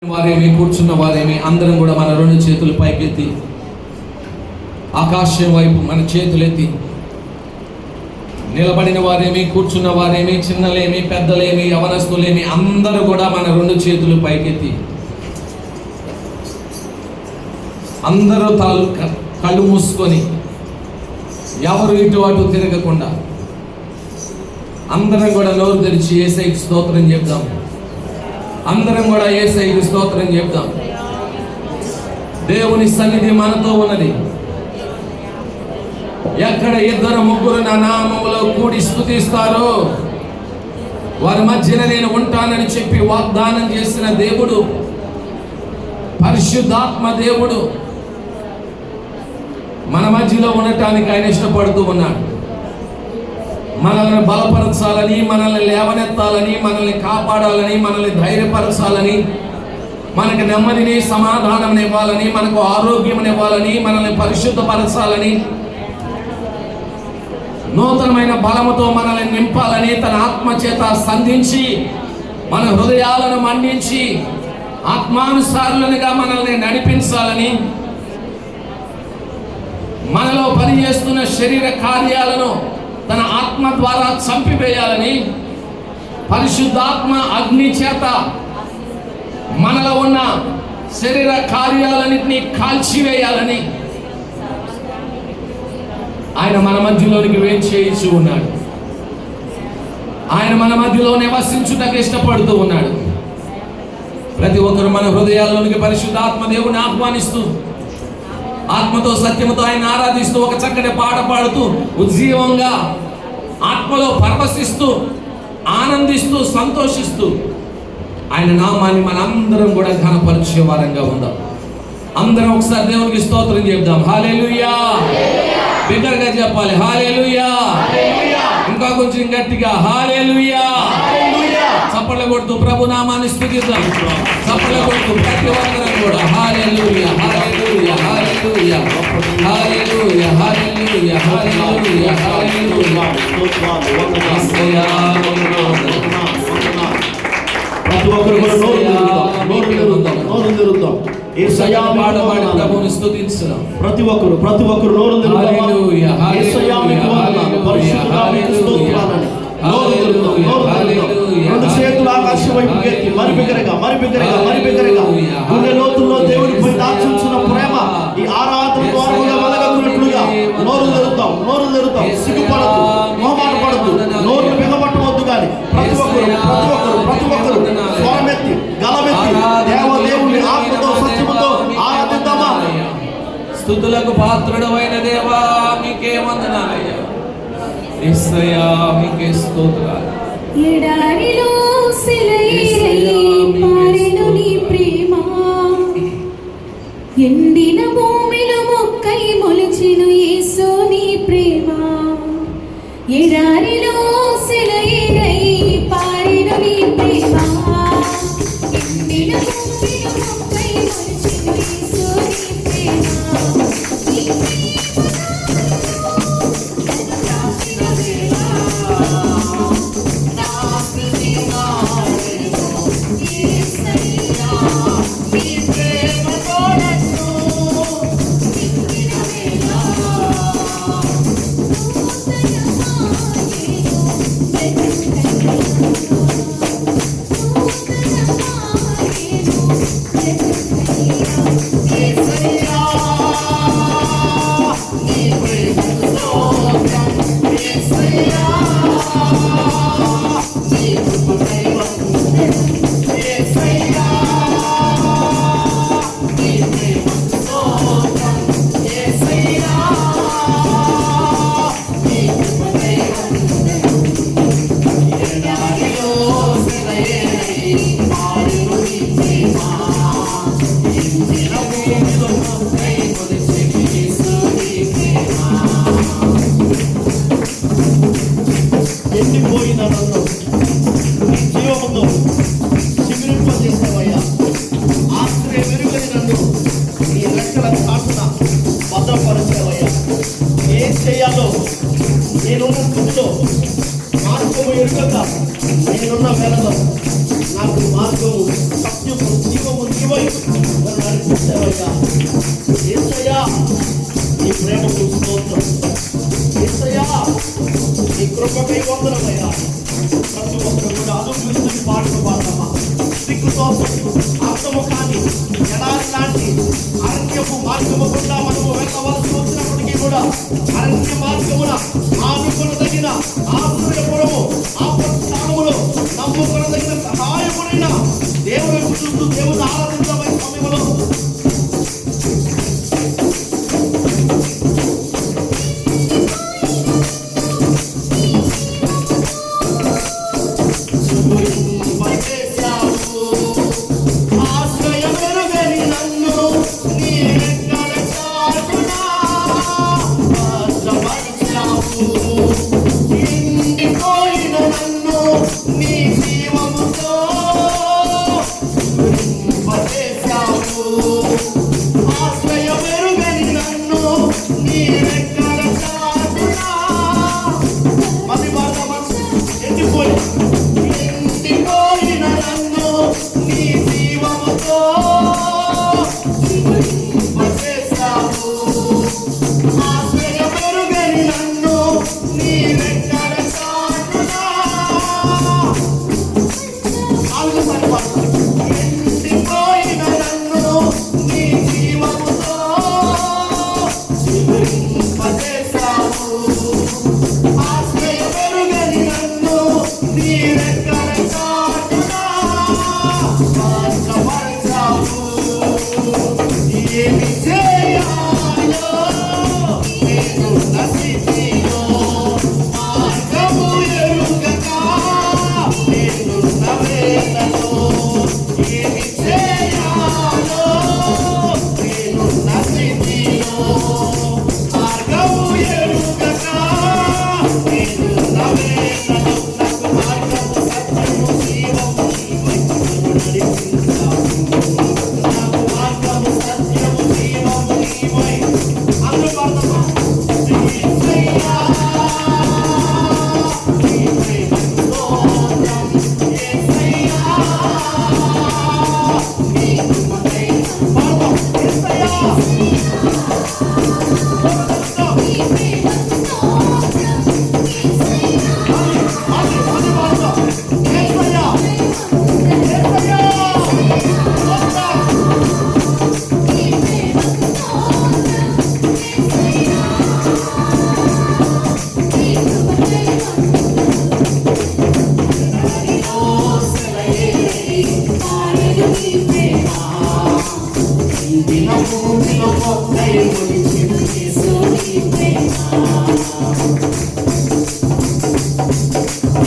వారేమి కూర్చున్న వారేమి అందరం కూడా మన రెండు చేతులు పైకెత్తి ఆకాశం వైపు మన చేతులెత్తి, నిలబడిన వారేమి కూర్చున్న వారేమి చిన్నలేమి పెద్దలేమి యవనస్తులేమి అందరూ కూడా మన రెండు చేతులు పైకెత్తి అందరూ కళ్ళు మూసుకొని ఎవరు ఇటు అటు తిరగకుండా అందరం కూడా నోరు తెరిచి యేసయ్యకి స్తోత్రం చెప్దాం. అందరం కూడా యేసయ్యకి స్తోత్రం చెప్దాం. దేవుని సన్నిధి మనతో ఉన్నది. ఎక్కడ ఇద్దరు ముగ్గురు నా నామములో కూడి స్తుతిస్తారో వారి మధ్యన నేను ఉంటానని చెప్పి వాగ్దానం చేసిన దేవుడు, పరిశుద్ధాత్మ దేవుడు మన మధ్యలో ఉండటానికి ఆయన ఇష్టపడుతూ ఉన్నాడు. మనల్ని బలపరచాలని, మనల్ని లేవనెత్తాలని, మనల్ని కాపాడాలని, మనల్ని ధైర్యపరచాలని, మనకు నెమ్మదిని సమాధానం ఇవ్వాలని, మనకు ఆరోగ్యం ఇవ్వాలని, మనల్ని పరిశుద్ధపరచాలని, నూతనమైన బలముతో మనల్ని నింపాలని, తన ఆత్మ చేత సంధించి మన హృదయాలను మండించి ఆత్మానుసారులుగా మనల్ని నడిపించాలని, మనలో పనిచేస్తున్న శరీర కార్యాలను తన ఆత్మ ద్వారా చంపివేయాలని, పరిశుద్ధాత్మ అగ్ని చేత మనలో ఉన్న శరీర కార్యాలన్నింటినీ కాల్చివేయాలని ఆయన మన మధ్యలోనికి వేచేయించి ఉన్నాడు. ఆయన మన మధ్యలో నివసించుటకు ఇష్టపడుతూ ఉన్నాడు. ప్రతి ఒక్కరు మన హృదయాల్లోనికి పరిశుద్ధాత్మ దేవుని ఆహ్వానిస్తూ, ఆత్మతో సత్యముతో ఆయన ఆరాధిస్తూ, ఒక చక్కటి పాట పాడుతూ, ఉజ్జీవంగా ఆత్మలో పరవశిస్తూ, ఆనందిస్తూ, సంతోషిస్తూ ఆయన నామాన్ని మనందరం కూడా ఘనపరిచే వారంగా ఉందాం. అందరం ఒకసారి దేవునికి స్తోత్రం చెప్దాం. హల్లెలూయా. బిగ్గరగా చెప్పాలి హల్లెలూయా. ఇంకా కొంచెం గట్టిగా హల్లెలూయా. చప్పట్లు కొడుతూ ప్రభు నామాన్ని స్తుతిద్దాం. చప్పట్లు కొడుతూ ప్రతి ఒక్కరం కూడా హల్లెలూయా, హల్లెలూయా, హల్లెలూయా, హల్లెలూయా, హల్లెలూయా, హల్లెలూయా, హల్లెలూయా. ప్రతి ఒక్కరు కూడా నోరు తెరుద్దాం. యేసయ్యా పాడబడి ప్రభువుని స్తుతించుదాం. ప్రతి ఒక్కరు నోరు తెరుద్దాం. హల్లెలూయా, యేసయ్యా మీకు వందనాలు, పరిశుద్ధుడా మీకు స్తోత్రాలని నోరు తెరుద్దాం. రెండు చేతులు ఆకాశం వైపు ఎత్తి మరి బిగ్గరగా గుండె లోతుల్లో దేవునిపై దాచుచున్న ప్రేమ ఈ ఆరాధన ద్వారముగా వెలగకున్నట్లుగా నోరు తెరుద్దాం. సిగ్గుపడద్దు, మొహమాటపడద్దు, నోరు బిగబట్టవద్దు. కానీ ప్రతి ఒక్కరు స్వరమెత్తి గలమెత్తి దేవుని ఆత్మతో సత్యముతో ఆరాధిద్దామా. స్తుతులకు పాత్రుడవైన దేవా మీకే వందనాలయ్యా. యేసయ్యా మీకే స్తోత్రాలు. ఎడారిలో సెలయేరై పారెను నీ ప్రేమ, ఎండిన భూమిలో మొక్కై మొలిచెను యేసు నీ ప్రేమ. ఎడారిలో సెలయేరై పారెను నీ ప్రేమ, ఎండిన భూమిలో మొక్కై మొలిచెను యేసు నీ ప్రేమ. నీవై నన్ను నడిపించావయ్యా. యేసయ్యా నీ ప్రేమకు స్తోత్రం. యేసయ్యా నీ కృపకై వందనమయ్యా. ప్రతి ఒక్కరు కూడా అనుభవిస్తున్న పాటలు పాడమ్మా. దిక్కుతో అర్థము కాని ఎడారి లాంటి అరణ్యపు మార్గము గుండా మనము వెళ్ళవలసి వచ్చినప్పటికీ కూడా అరణ్య మార్గమున ఆనుకొనదగిన ఆశ్రయపురము ఆపత్కాలములో నమ్ముకొనదగిన సహాయముడైన దేవుని చూస్తూ దేవుని ఆరాధించబోయే సమయంలో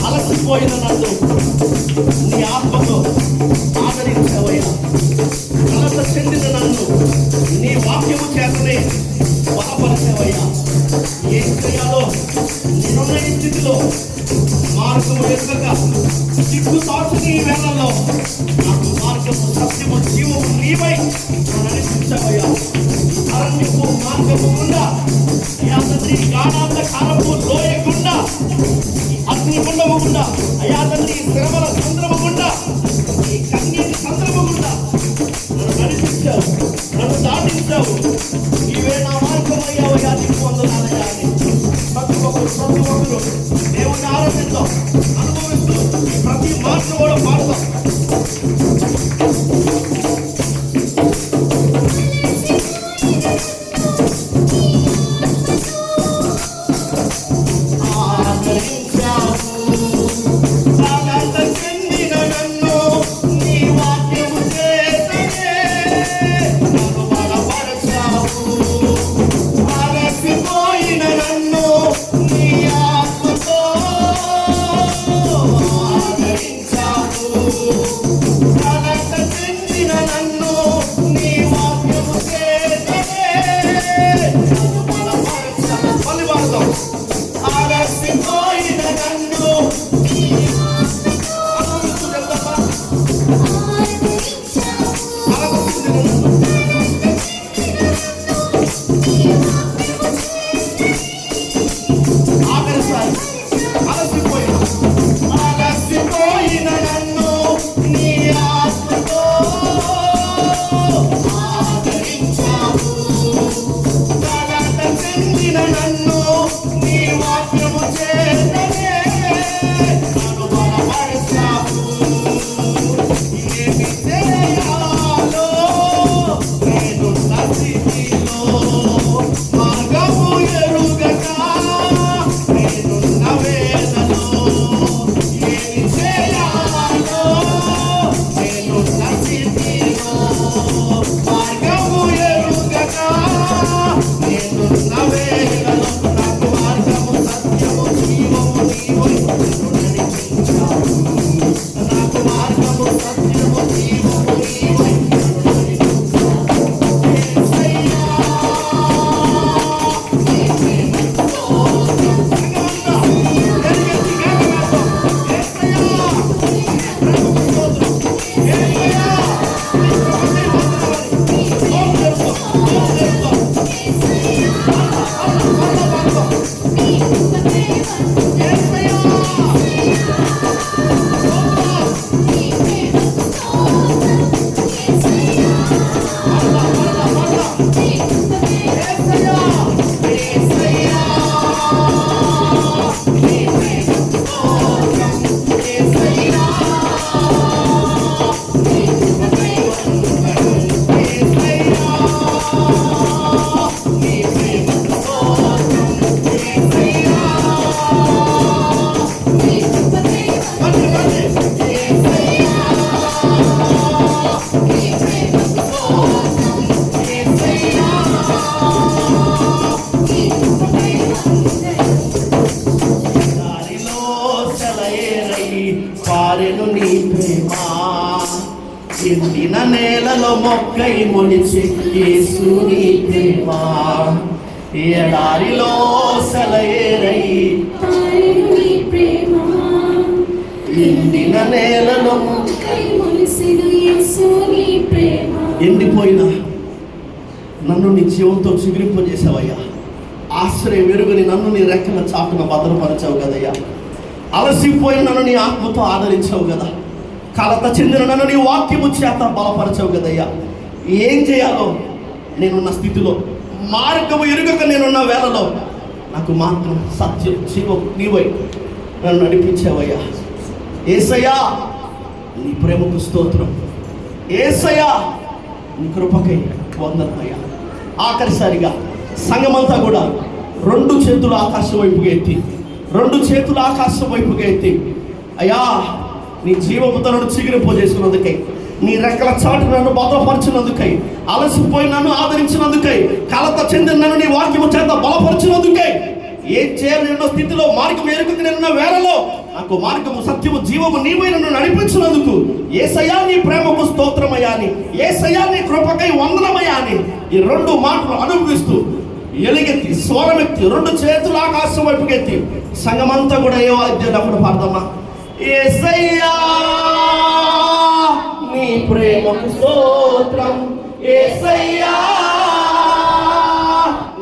అలసిపోయిన నన్ను నీ ఆత్మతో ఆదరించవయ్యా. కలత చెందిన నన్ను నీ వాక్యము చేతనే బలపరిచవయ్యా. ఏం చేయాలో నేనున్న ఈ స్థితిలో మార్గము ఎదుగక సిగ్గుతాటు నీ వేళల్లో నాకు మార్గము సత్యము జీవము నీవై నడిపించవయ్యా. అరణ్యపు మార్గము గుండా అయా తండ్రి గాఢాంధకారపు లోయ గుండా అగ్నిగుండము గుండా అయా తండ్రి శ్రమల సంద్రము గుండా ఈ కన్నీటి సంద్రము గుండా నన్ను నడిపించావు, నన్ను దాటించావు. నీవే నా మార్గం అయ్యావయ్యా. నీకు వందనాలయ్యా అని ప్రతి ఒక్కరు దేవుని ఆరాధిద్దాం, అనుభవిస్తూ ప్రతి మార్గం కూడా పాడతాం. అలసిపోయిన నన్ను నీ ఆత్మతో ఆదరించావు. కలత చెందిన నన్ను నీ వాక్యము చేతనే నన్ను బలపరిచావు. ఏమి చేయాలో నేనున్న స్థితిలో మార్గము ఎరుగక నేనున్న వేదలో. ఏమి చేయాలో నేనున్న స్థితిలో మార్గము ఎరుగక నేనున్న వేదలో. నాకు మార్గము సత్యము జీవము నీవై నన్ను నడిపించావు. నాకు మార్గము సత్యము జీవము నీవై నన్ను నడిపించావు. యేసయ్యా, నీ ప్రేమతో సంగమంతా ఎరిగెత్తి గానగాతో. యేసయ్యా, నీ ప్రేమకు స్తోత్రం. యేసయ్యా, నీ కృపకై వందనాలు. స్తోత్రం, స్తోత్రం. యేసయ్యా, దారిలో సెలయేరై పారెను నీ ప్రేమ. ఎండిన నేలలో మొక్కై మొలిచి యేసు నీ ప్రేమ. ఎడారిలో సెలయేరై పారెను నీ ప్రేమ. ఎండిన నేలలో మొక్కై మొలిసెను యేసు నీ ప్రేమ. ఎండిపోయిన నన్ను నీ జీవంతో చిగురింపజేసావయ్యా. ఆశ్రయం వెరుగుని నన్ను నీ రెక్కల చాటున భద్రపరచావు కదయ్యా. అలసిపోయిన నన్ను నీ ఆత్మతో ఆదరించావు కదా. కలత చెందిన నన్ను నీ వాక్యము చేత బలపరచావు కదయ్యా. ఏం చేయాలో నేనున్న స్థితిలో మార్గము ఎరుగక నేనున్న వేళలో నాకు మాత్రం సత్యం జీవం నీవై నన్ను నడిపించావయ్యా. యేసయ్యా, నీ ప్రేమకు స్తోత్రం. యేసయ్యా, నీ కృపకై వందనమయ్యా. ఆఖరిసారిగా సంఘమంతా కూడా రెండు చేతులు ఆకాశం వైపుగా ఎత్తి, రెండు చేతులు ఆకాశం వైపుగా ఎత్తి, అయ్యా నీ జీవముతో నన్ను చిగురింపజేసినందుకై, నీ రెక్కల చాటు నన్ను భద్రపరిచినందుకై, అలసిపోయి నన్ను ఆదరించినందుకై, కలత చెందిన నన్ను నీ వాక్యము చేత బలపరిచినందుకై, ఏం చేయాలి ఎన్నో స్థితిలో మార్గం ఎరుకకు నేనున్న వేళలో నాకు మార్గము సత్యము జీవము నీవై నన్ను నడిపించినందుకు యేసయ్యా నీ ప్రేమకు స్తోత్రమయ్యా అని, యేసయ్యా నీ కృపకై వందనమయ్యా అని ఈ రెండు మాటలు అనుభవిస్తూ ఎలుగెత్తి స్వరమెత్తి రెండు చేతులు ఆకాశం వైపుకి ఎత్తి సంఘమంతా కూడా ఏ వాద్యప్పుడు పాడదామా. యేసయ్యా నీ ప్రేమకు స్తోత్రం. యేసయ్యా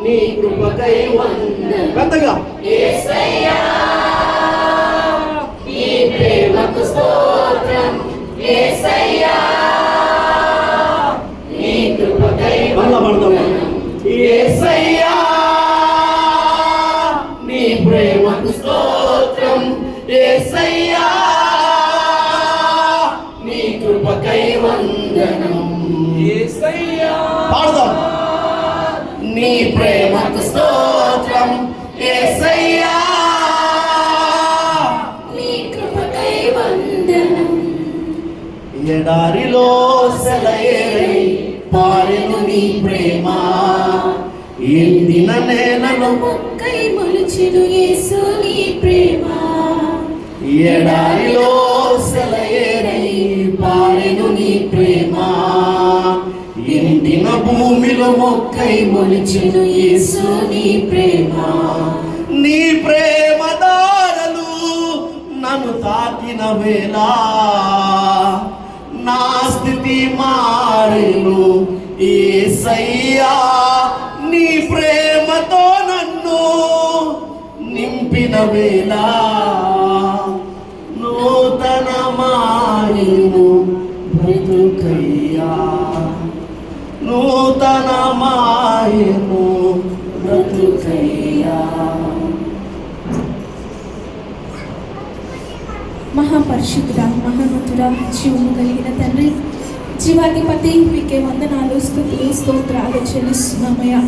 నీ కృపకై వందనం. పెద్దగా యేసయ్యా నీ ప్రేమకు స్తోత్రం. యేసయ్యా నీ కృపకై వందనం. యేసయ్యా నీ ప్రేమకు స్తోత్రం. యేసయ్యా నీ కృపకై వందనం. యేసయ్యా పాడదాం. నీ ప్రేమకు స్తోత్రం. యేసయ్యా నీ కృపకై వందనం. ఎడారిలో సెలయేరై పారెను నీ ప్రేమ. ఎండిన నేలలో మొక్కై మొలిచెను యేసు నీ ప్రేమ. ఎడారిలో సెలయేరై పారెను నీ ప్రేమ. ఎండిన భూమిలో మొక్కై మొలిచెను యేసు నీ ప్రేమ. నీ ప్రేమ దారలు నన్ను తాకిన వేళ నా స్థితి మారెను. యేసయ్యా నీ ప్రేమతో నన్ను నింపిన వేళ నూతన మారెను బ్రతుకయ్యా. నూతనమాయెను బ్రతుకయ్యా. మహాపరిశుద్ధుడా, మహానతుడా, జీవము కలిగిన తండ్రి, జీవాధిపతి, మీకే వందనాలు, స్తుతులు, స్తోత్రాలు చెల్లిస్తున్నామయ్యా.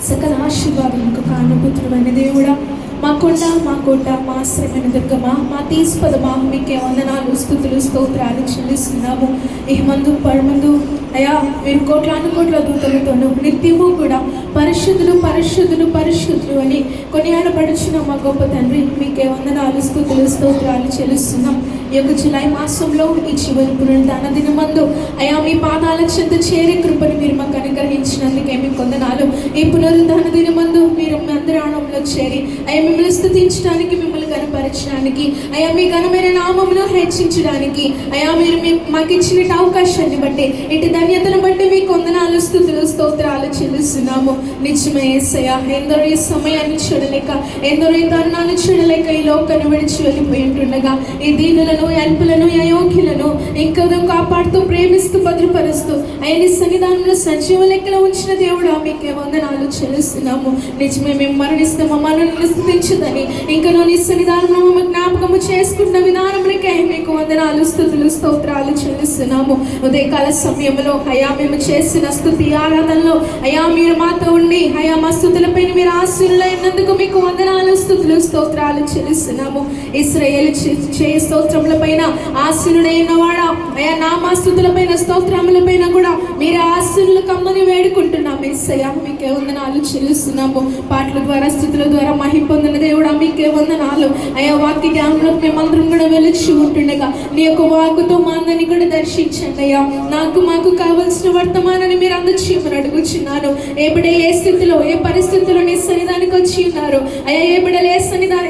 సకల ఆశీర్వాదములకు కారణపుత్రుడైన దేవుడా, మా కొండ, మా కోట, మా ఆశ్రయమైన దుర్గమా, మా తీస్పదమా, మీకే వందనాలు, స్తుతులు, స్తోత్రాలు చెల్లిస్తున్నాము. ఈ మందు పరమందు అయ్యా, మీరు కోట్లాను కోట్ల దూతలతోనూ నిత్యము కూడా పరిశుద్ధులు పరిశుద్ధులు పరిశుద్ధులు అని కొనియాడబడుచున్న మా గొప్ప తండ్రి, మీకే వందనాలు, స్తుతులు, స్తోత్రాలు చెల్లిస్తున్నాం. ఈ యొక్క జులై మాసంలో ఈ చివరి పునరుద్ధాన దినమందు అయ్యా, మీ పాదాల చెంత చేరే కృపను మీరు మాకు అనుగ్రహించినందుకే మీకు వందనాలు. ఈ పునరుద్ధాన దినమందు మీరు మీ అంతరాళంలో చేరి అయ్యా, మిమ్మల్ని స్తుతించడానికి, మిమ్మల్ని కనపరచడానికి, అయ్యా మీ ఘనమైన నామమును హెచ్చించడానికి, అయ్యా మీరు మాకు ఇచ్చిన అవకాశాన్ని బట్టి, ఇటు ధన్యతను బట్టి మీకు వందనాలు, స్తుతులు, స్తోత్రాలు చెల్లిస్తున్నాము. నిజమే యేసయ్యా, ఎందరో ఈ సమయాన్ని చూడలేక, ఎందరో ఈ తరుణాన్ని చూడలేక ఈ లోకాన్ని విడిచి వెళ్ళిపోయి ఉంటుండగా, ఈ దీనులను, అల్పులను, అయోగ్యులను ఇంకా కాపాడుతూ, ప్రేమిస్తూ, భద్రపరుస్తూ ఆయన సన్నిధానంలో సజీవ లెక్కలో ఉంచిన దేవుడా, మీకే వందనాలు చెల్లిస్తున్నాము. నిజమే, మేము మరణిస్తే మమ్మల్ని స్తుతించదని, ఇంకా నీ సన్నిధానంలో మమ్మల్ని జ్ఞాపకము చేసుకున్న విధానములకే మీకు వందనాలు, స్తుతులు, స్తోత్రాలు చెల్లిస్తున్నాము. ఉదయకాల సమయంలో అయా మేము చేసిన స్తుతి ఆరాధనలో అయా మీరు మాతో ఉండి అయా మా స్తుతులపైన మీరు ఆశీర్వదించినందుకు మీకు వందనాలు, స్తుతులు, స్తోత్రాలు చెల్లిస్తున్నాము. ఇశ్రాయేలు చేయ స్తోత్రముల పైన ఆశీనుడైన వాడా అయా, నా మా స్తుతులపైన స్తోత్రముల పైన కూడా మీరు ఆశీనులు కమ్మని వేడుకుంటున్నాము. యేసయ్యా, మీకే వందనాలు చెల్లిస్తున్నాము. పాటల ద్వారా, స్తుతుల ద్వారా మహిమ పొందిన దేవుడా, మీకే వందనాలు. అయా, వాక్య జ్ఞానంలో మేమందరం కూడా వెలిచి ఉంటుండగా నీ యొక్క వాక్కుతో మా అందరినీ కూడా దర్శించండి అయ్యా. నాకు మాకు కావలసిన వర్తమానాన్ని మీరు అందచేయమని అడుగుచున్నాను. ఏ బిడ్డ ఏ స్థితిలో, ఏ పరిస్థితిలో నీ సన్నిధానికి వచ్చి ఉన్నారు అయ్యా, ఏ బిడ్డలు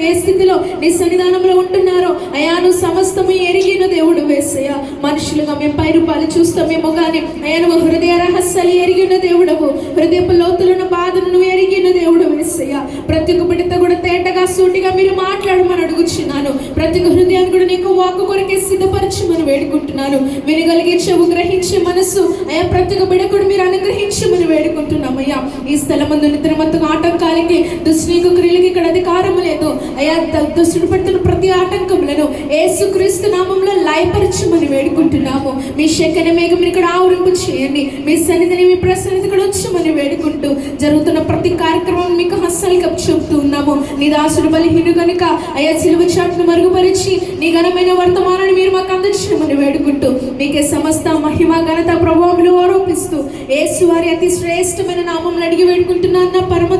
ఏ స్థితిలో నీ సన్నిధానంలో ఉంటున్నారో అయ్యా, నువ్వు సమస్తము ఎరిగిన దేవుడు యేసయ్యా. మనుషులుగా మేము పై రూపాలు చూస్తామేమో కానీ అయ్యా, నువ్వు హృదయ రహస్యాలు ఎరిగిన దేవుడవు, హృదయపు లోతులను బాధను నువ్వు ఎరిగిన దేవుడు యేసయ్యా. ప్రతి ఒక్క బిడ్డతో కూడా తేటగా సూటిగా మీరు మాట్లాడమని అడుగుచున్నాను. ప్రతి ఒక్క హృదయాన్ని కూడా నీకు వాక్కు కొరకే సిద్ధపరచమని వేడుకుంటున్నాను. వినగలిగే చెవు, గ్రహించే మనసు అయ్యా ప్రతి ఒక్క బిడ్డ కూడా మీరు అనుగ్రహించమని వేడుకుంటున్నామయ్యా. ఈ స్థలమందు నిద్రమత్తుకు ఆటంకాలకి, దుష్టునికి క్రియలకి ఇక్కడ అధికారము లేదు అయ్యా. దుష్టుడు పడుతున్న ప్రతి ఆటంకములను యేసుక్రీస్తు నామంలో లయపరచమని వేడుకుంటున్నాము. మీ శక్తిని మేఘం ఇక్కడ ఆవరింపు చేయండి. మీ సన్నిధిని, మీ ప్రసన్నత ఇక్కడ వచ్చమని వేడుకుంటూ జరుగుతున్న ప్రతి కార్యక్రమం మీకు హస్తలికం చెబుతూ ఉన్నాము. నీ దాసుడు బలహీను కనుక అయ్యా సిలువ చాటును మరుగుపరిచి నీ ఘనమైన వర్తమానాన్ని మీరు మాకు అందచేయమని వేడుకుంటూ మీకే సమస్త మహిమ, ఘనత, ప్రభావములు ఆరోపిస్తూ యేసు వారి అతి శ్రేష్టమైన నామములు అడిగి వేడుకుంటున్నాను నా పరమ